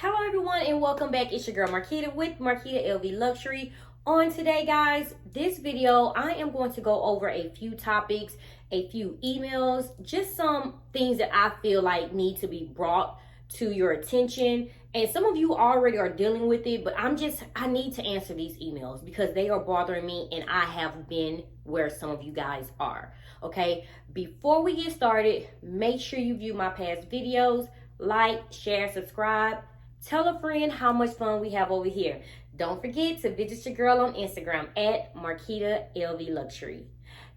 Hello everyone and welcome back. It's your girl Marquita with Marquita LV Luxury. On today, guys, this video I am going to go over a few topics, a few emails, just some things that I feel like need to be brought to your attention. And some of you already are dealing with it, but I need to answer these emails because they are bothering me and I have been where some of you guys are. Okay, before we get started, make sure you view my past videos, like, share, subscribe. Tell a friend how much fun we have over here. Don't forget to visit your girl on Instagram at Marquita LV Luxury.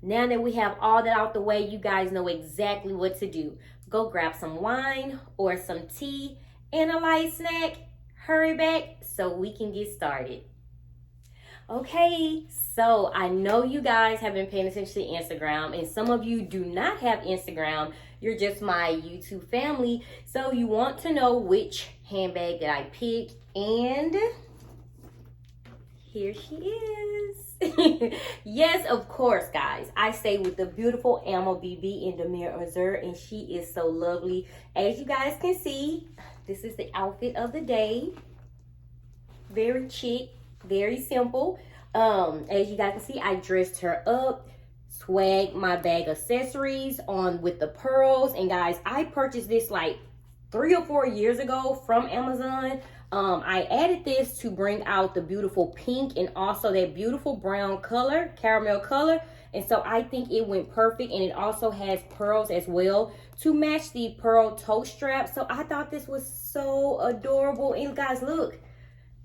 Now that we have all that out the way, you guys know exactly what to do. Go grab some wine or some tea and a light snack. Hurry back so we can get started. Okay, so I know you guys have been paying attention to Instagram, and some of you do not have Instagram. You're just my YouTube family, so you want to know which handbag that I picked, and here she is. Yes, of course, guys. I stay with the beautiful Ammo BB in Neverfull Azure, and she is so lovely. As you guys can see, this is the outfit of the day. Very chic. Very simple. As you guys can see, I dressed her up, swagged my bag accessories on with the pearls. And guys, I purchased this like 3 or 4 years ago from Amazon. I added this to bring out the beautiful pink and also that beautiful brown color, caramel color. And so I think it went perfect, and it also has pearls as well to match the pearl toe strap. So I thought this was so adorable. And guys, look,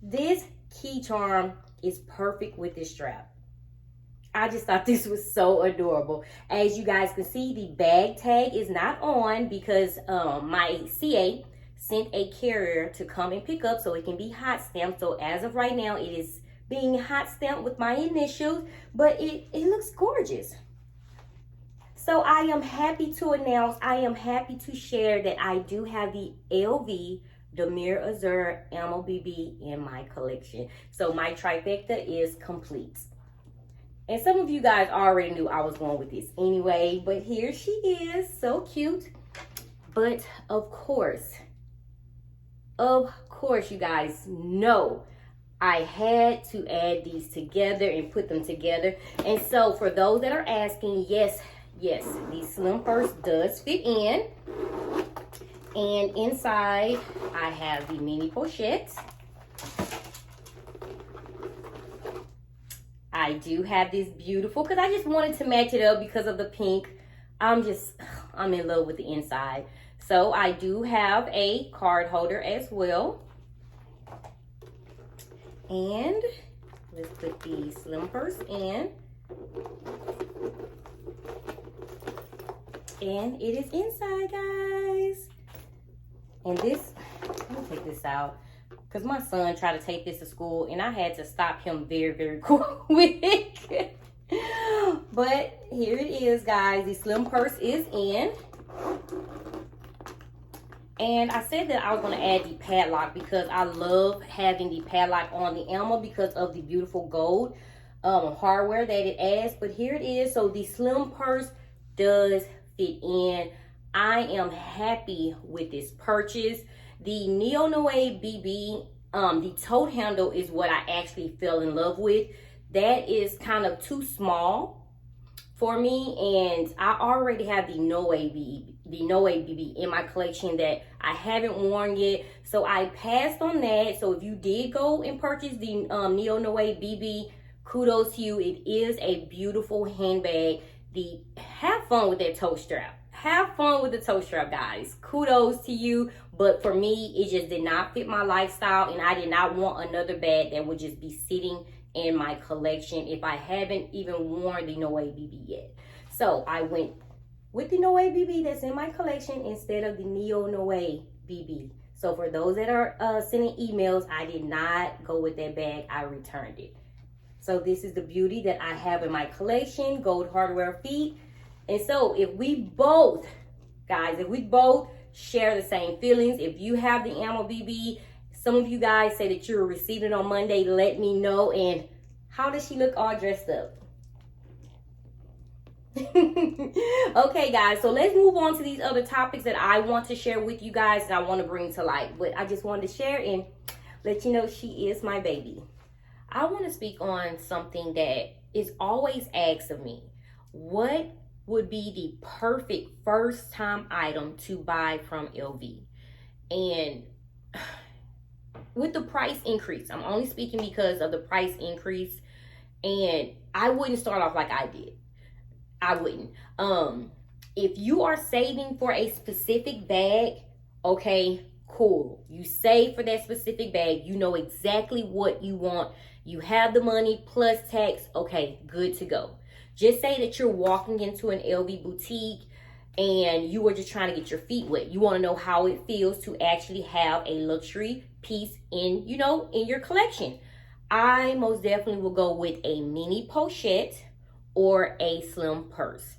this key charm is perfect with this strap. I just thought this was so adorable. As you guys can see, the bag tag is not on because my CA sent a carrier to come and pick up so it can be hot stamped. So as of right now, it is being hot stamped with my initials, but it looks gorgeous. So I am happy to announce, I am happy to share that I do have the LV Neverfull Azure Ammo BB in my collection. So my trifecta is complete. And some of you guys already knew I was going with this anyway, but here she is, so cute. But of course, you guys know I had to add these together and put them together. And so for those that are asking, yes, the slim purse does fit in. And inside, I have the mini pochette. I do have this beautiful, because I just wanted to match it up because of the pink. I'm in love with the inside. So I do have a card holder as well. And let's put the slim purse in. And it is inside, guys. And this, let me take this out, because my son tried to take this to school and I had to stop him very, very quick. But here it is, guys. The slim purse is in. And I said that I was going to add the padlock because I love having the padlock on the Ammo because of the beautiful gold hardware that it adds. But here it is. So the slim purse does fit in. I am happy with this purchase. The Neo Noe BB, the tote handle is what I actually fell in love with. That is kind of too small for me, and I already have the Noe BB in my collection that I haven't worn yet. So I passed on that. So if you did go and purchase the Neo Noe BB, kudos to you. It is a beautiful handbag. Have fun with that toe strap. Have fun with the toe strap, guys. Kudos to you. But for me, it just did not fit my lifestyle, and I did not want another bag that would just be sitting in my collection if I haven't even worn the Noe BB yet. So I went with the Noe BB that's in my collection instead of the Neo Noe BB. So for those that are sending emails, I did not go with that bag. I returned it. So this is the beauty that I have in my collection, gold hardware feet. And so if we both, guys, share the same feelings, if you have the Ammo BB, some of you guys say that you're receiving it on Monday, let me know. And how does she look all dressed up? Okay, guys, so let's move on to these other topics that I want to share with you guys and I want to bring to light. But I just wanted to share and let you know she is my baby. I want to speak on something that is always asked of me. What would be the perfect first time item to buy from LV? And with the price increase, I'm only speaking because of the price increase, and I wouldn't start off like I did. I wouldn't. If you are saving for a specific bag, okay, cool. You save for that specific bag. You know exactly what you want. You have the money plus tax. Okay, good to go. Just say that you're walking into an LV boutique and you are just trying to get your feet wet. You want to know how it feels to actually have a luxury piece in, in your collection. I most definitely will go with a mini pochette or a slim purse.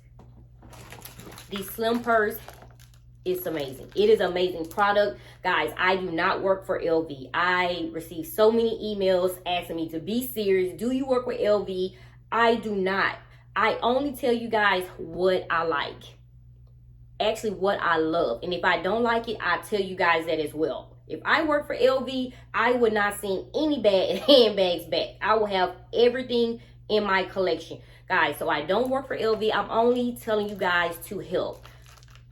The slim purse is amazing. It is amazing product. Guys, I do not work for LV. I receive so many emails asking me to be serious. Do you work with LV? I do not. I only tell you guys what I like. Actually, what I love. And if I don't like it, I tell you guys that as well. If I work for LV, I would not send any bad handbags back. I will have everything in my collection. Guys, so I don't work for LV. I'm only telling you guys to help.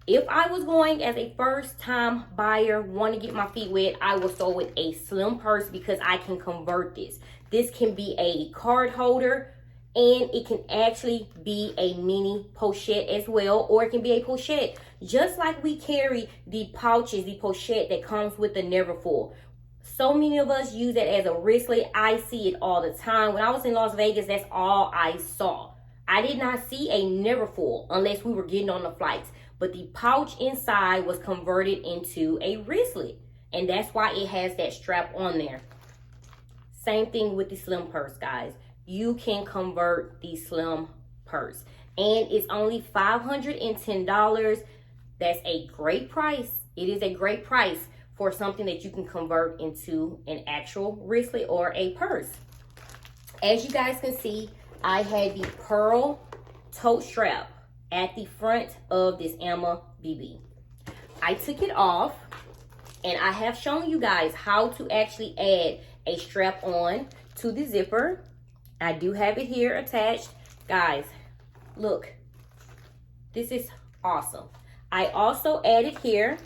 If I was going as a first time buyer, want to get my feet wet, I will start with a slim purse because I can convert this. This can be a card holder and it can actually be a mini pochette as well, or it can be a pochette. Just like we carry the pouches, the pochette that comes with the Neverfull. So many of us use it as a wristlet. I see it all the time. When I was in Las Vegas, that's all I saw. I did not see a Neverfull unless we were getting on the flights. But the pouch inside was converted into a wristlet. And that's why it has that strap on there. Same thing with the slim purse, guys. You can convert the slim purse. And it's only $510. That's a great price. It is a great price for something that you can convert into an actual wristlet or a purse. As you guys can see, I had the pearl tote strap at the front of this Amma BB. I took it off and I have shown you guys how to actually add a strap on to the zipper. I do have it here attached. Guys, look, this is awesome. I also added here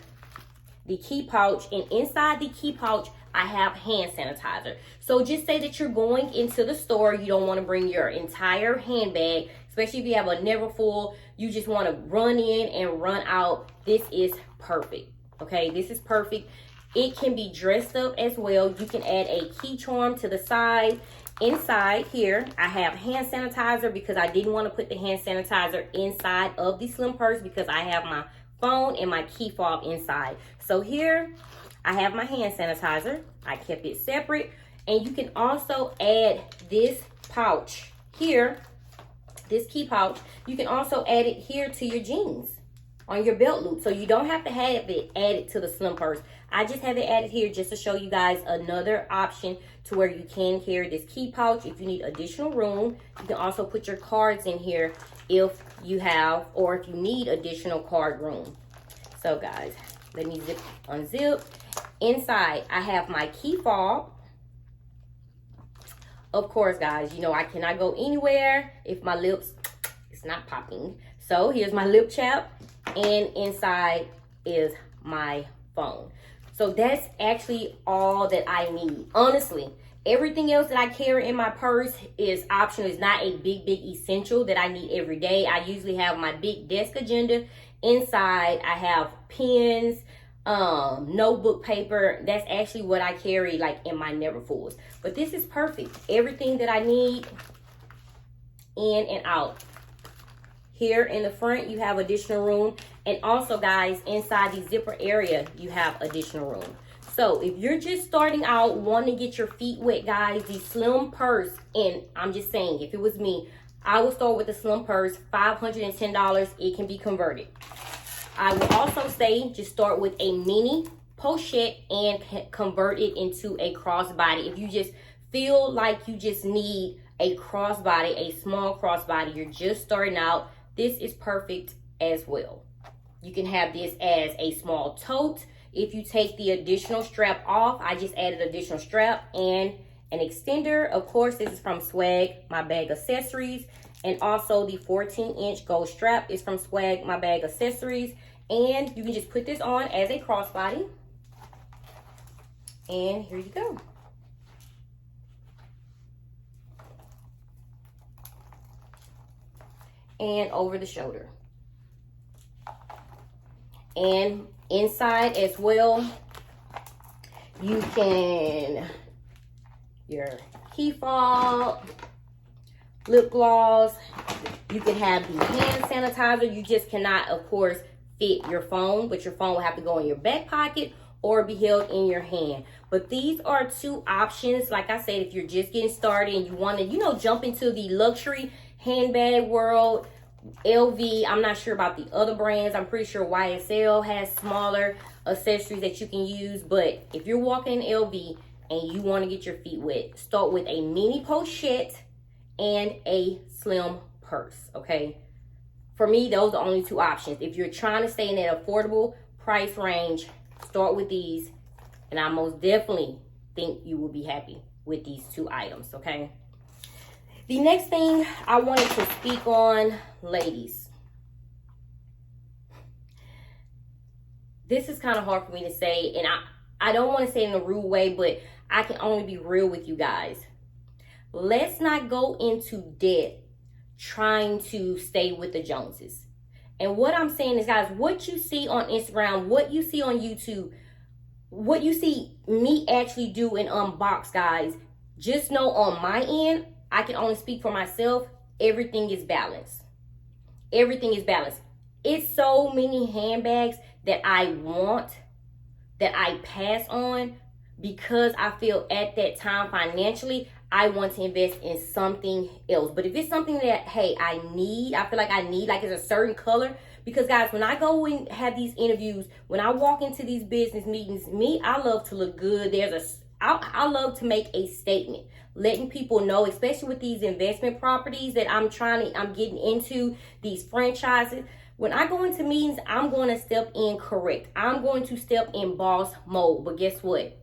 the key pouch, and inside the key pouch I have hand sanitizer. So just say that you're going into the store, you don't want to bring your entire handbag, especially if you have a Neverfull, you just want to run in and run out. This is perfect. Okay, this is perfect. It can be dressed up as well. You can add a key charm to the side. Inside here, I have hand sanitizer because I didn't want to put the hand sanitizer inside of the slim purse because I have my phone and my key fob inside. So here, I have my hand sanitizer. I kept it separate. And you can also add this pouch here, this key pouch. You can also add it here to your jeans on your belt loop. So you don't have to have it added to the slim purse. I just have it added here just to show you guys another option to where you can carry this key pouch if you need additional room. You can also put your cards in here if you have, or if you need additional card room. So guys, let me unzip. Inside, I have my key fob. Of course, guys, you know I cannot go anywhere if my lips is not popping. So here's my lip chap, and inside is my phone. So that's actually all that I need. Honestly, everything else that I carry in my purse is optional. It's not a big essential that I need every day. I usually have my big desk agenda. Inside, I have pens, notebook paper. That's actually what I carry like in my Neverfulls. But this is perfect. Everything that I need in and out. Here in the front, you have additional room. And also, guys, inside the zipper area, you have additional room. So if you're just starting out, wanting to get your feet wet, guys, the slim purse, and I'm just saying, if it was me, I would start with the slim purse, $510. It can be converted. I would also say just start with a mini pochette and convert it into a crossbody. If you just feel like you just need a crossbody, a small crossbody, you're just starting out, this is perfect as well. You can have this as a small tote. If you take the additional strap off, I just added additional strap and an extender. Of course, this is from Swag My Bag Accessories. And also the 14-inch gold strap is from Swag My Bag Accessories. And you can just put this on as a crossbody. And here you go. And over the shoulder. And inside as well, you can, your key fob, lip gloss, you can have the hand sanitizer. You just cannot, of course, fit your phone, but your phone will have to go in your back pocket or be held in your hand. But these are two options. Like I said, if you're just getting started and you want to, you know, jump into the luxury handbag world, LV, I'm not sure about the other brands. I'm pretty sure YSL has smaller accessories that you can use. But if you're walking in LV and you want to get your feet wet, start with a mini pochette and a slim purse, okay? For me, those are the only two options. If you're trying to stay in that affordable price range, start with these. And I most definitely think you will be happy with these two items, okay? The next thing I wanted to speak on, ladies. This is kind of hard for me to say, and I don't want to say it in a rude way, but I can only be real with you guys. Let's not go into debt trying to stay with the Joneses. And what I'm saying is, guys, what you see on Instagram, what you see on YouTube, what you see me actually do and unbox, guys, just know on my end, I can only speak for myself. Everything is balanced. Everything is balanced. It's so many handbags that I want, that I pass on because I feel at that time financially, I want to invest in something else. But if it's something that, hey, I need, I feel like I need, like it's a certain color. Because guys, when I go and have these interviews, when I walk into these business meetings, I love to look good. I love to make a statement, letting people know, especially with these investment properties that I'm getting into, these franchises. When I go into meetings, I'm going to step in correct. I'm going to step in boss mode. But guess what?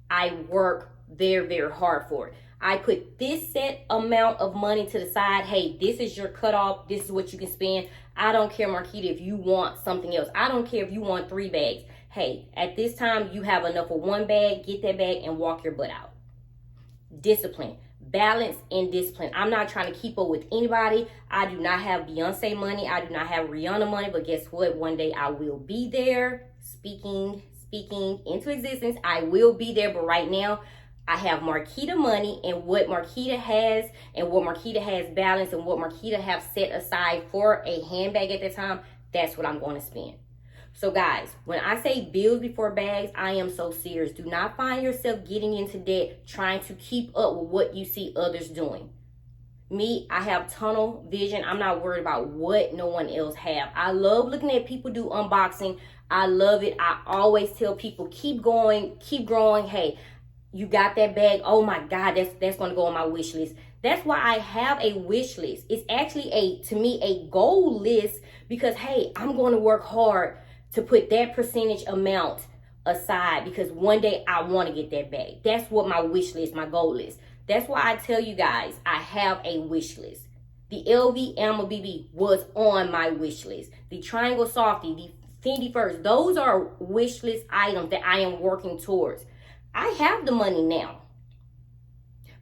I work very, very hard for it. I put this set amount of money to the side. Hey, this is your cutoff. This is what you can spend. I don't care, Marquita, if you want something else. I don't care if you want 3 bags. Hey, at this time, you have enough of 1 bag. Get that bag and walk your butt out. Discipline. Balance and discipline. I'm not trying to keep up with anybody. I do not have Beyonce money. I do not have Rihanna money. But guess what? One day I will be there. Speaking into existence. I will be there. But right now, I have Marquita money, and what Marquita has and what Marquita has balanced and what Marquita have set aside for a handbag at that time, that's what I'm going to spend. So guys, when I say bills before bags, I am so serious. Do not find yourself getting into debt trying to keep up with what you see others doing. Me, I have tunnel vision. I'm not worried about what no one else have. I love looking at people do unboxing. I love it. I always tell people, keep going, keep growing. Hey, you got that bag. Oh my God, that's going to go on my wish list. That's why I have a wish list. It's actually to me, a goal list because, hey, I'm going to work hard to put that percentage amount aside because one day I want to get that bag. That's what my wish list, my goal is. That's why I tell you guys, I have a wish list. The LV Alma BB was on my wish list. The Triangle Softy, the Fendi First, those are wish list items that I am working towards. I have the money now,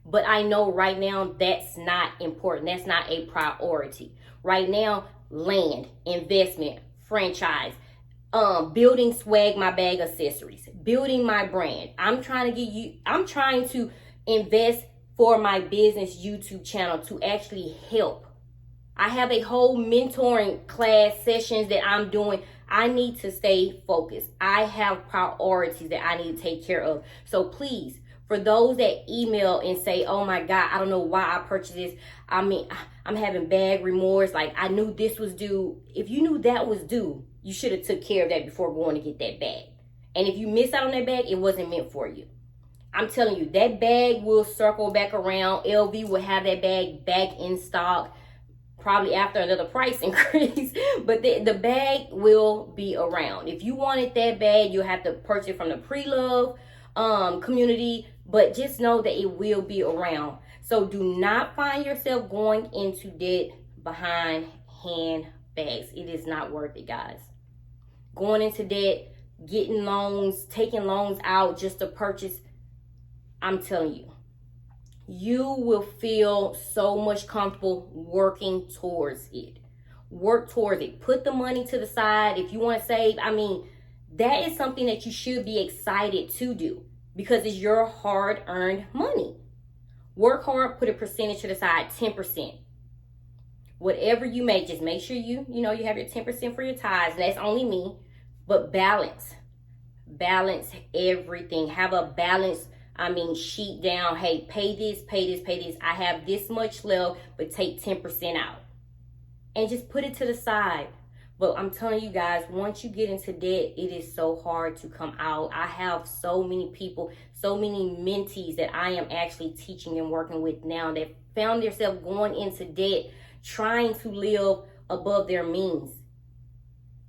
but I know right now that's not important. That's not a priority. Right now, land, investment, franchise, building Swag My Bag Accessories, building my brand. I'm trying to invest for my business YouTube channel to actually help. I have a whole mentoring class sessions that I'm doing. I need to stay focused. I have priorities that I need to take care of. So please, for those that email and say, oh my God, I don't know why I purchased this. I mean, I'm having bag remorse. Like I knew this was due. If you knew that was due, you should have took care of that before going to get that bag. And if you miss out on that bag, it wasn't meant for you. I'm telling you, that bag will circle back around. LV will have that bag back in stock probably after another price increase, but the bag will be around. If you want it that bad, you'll have to purchase it from the pre-love community, but just know that it will be around. So do not find yourself going into debt behind handbags. It is not worth it, guys. Going into debt, getting loans, taking loans out just to purchase, I'm telling you, you will feel so much comfortable working towards it. Work towards it. Put the money to the side. If you want to save, I mean, that is something that you should be excited to do because it's your hard-earned money. Work hard, put a percentage to the side, 10%. Whatever you make, just make sure you have your 10% for your tithes. That's only me. But balance everything. Have a balance, sheet down. Hey, pay this, pay this, pay this. I have this much left, but take 10% out. And just put it to the side. But I'm telling you guys, once you get into debt, it is so hard to come out. I have so many people, so many mentees that I am actually teaching and working with now that found themselves going into debt, trying to live above their means.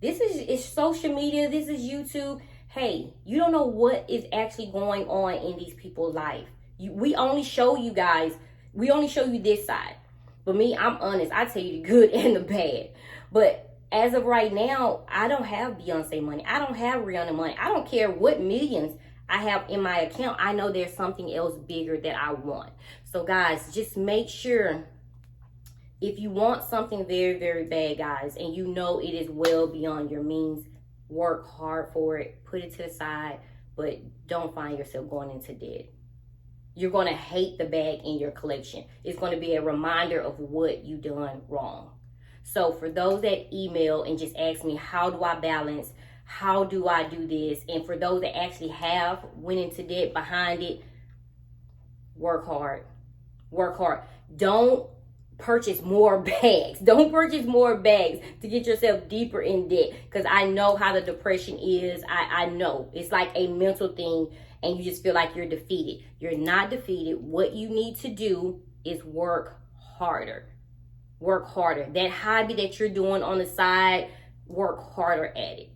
It's social media. This is YouTube. Hey, you don't know what is actually going on in these people's life. We only show you guys. We only show you this side. But me, I'm honest. I tell you the good and the bad. But as of right now, I don't have Beyonce money. I don't have Rihanna money. I don't care what millions I have in my account. I know there's something else bigger that I want. So guys, just make sure if you want something very, very bad, guys, and you know it is well beyond your means, work hard for it. Put it to the side, but don't find yourself going into debt. You're going to hate the bag in your collection. It's going to be a reminder of what you done wrong. So for those that email and just ask me, how do I balance? How do I do this? And for those that actually have went into debt behind it, work hard. Work hard. Don't purchase more bags. Don't purchase more bags to get yourself deeper in debt. Because I know how the depression is. I know. It's like a mental thing and you just feel like you're defeated. You're not defeated. What you need to do is work harder. Work harder. That hobby that you're doing on the side, work harder at it.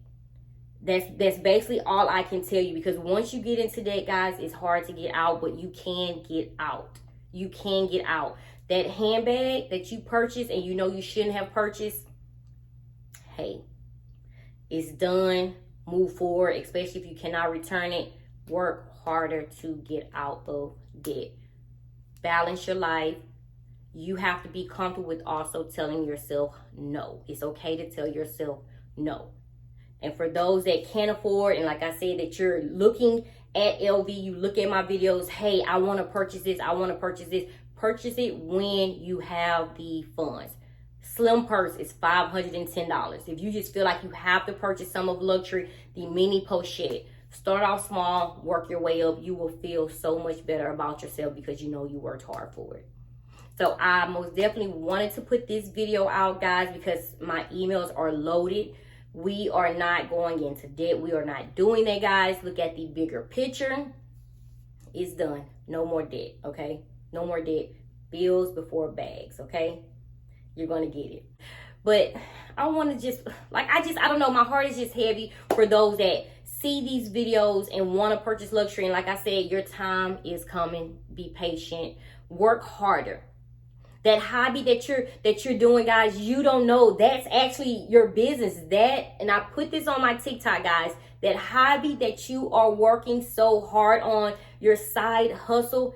That's basically all I can tell you, because once you get into that, guys, it's hard to get out, but you can get out. You can get out. That handbag that you purchased and you know you shouldn't have purchased, hey, it's done. Move forward, especially if you cannot return it. Work harder to get out of debt. Balance your life. You have to be comfortable with also telling yourself no. It's okay to tell yourself no. And for those that can't afford, and like I said, that you're looking at LV, you look at my videos, hey, I want to purchase this, I want to purchase this. Purchase it when you have the funds. Slim purse is $510. If you just feel like you have to purchase some of luxury, the mini pochette. Start off small, work your way up. You will feel so much better about yourself because you know you worked hard for it. So I most definitely wanted to put this video out, guys, because my emails are loaded. We are not going into debt. We are not doing that, guys. Look at the bigger picture. It's done. No more debt, okay? No more debt. Bills before bags, okay? You're going to get it. But I want to just, I don't know. My heart is just heavy for those that see these videos and want to purchase luxury. And like I said, your time is coming. Be patient. Work harder. That hobby that you're doing, guys, you don't know. That's actually your business. And I put this on my TikTok, guys. That hobby that you are working so hard on, your side hustle,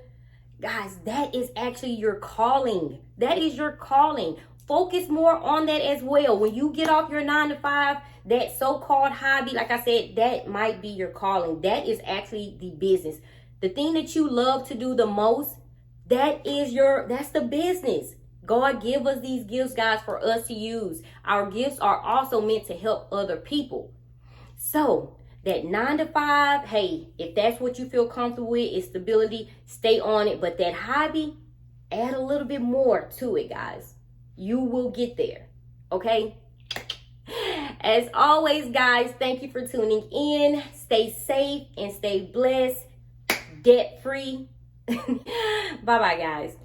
guys, that is actually your calling. That is your calling. Focus more on that as well. When you get off your 9-to-5, that so-called hobby, like I said, that might be your calling. That is actually the business. The thing that you love to do the most, that's the business. God give us these gifts, guys, for us to use. Our gifts are also meant to help other people. So that 9-to-5, hey, if that's what you feel comfortable with, is stability, stay on it. But that hobby, add a little bit more to it, guys. You will get there, okay? As always, guys, thank you for tuning in. Stay safe and stay blessed, debt-free. Bye-bye, guys.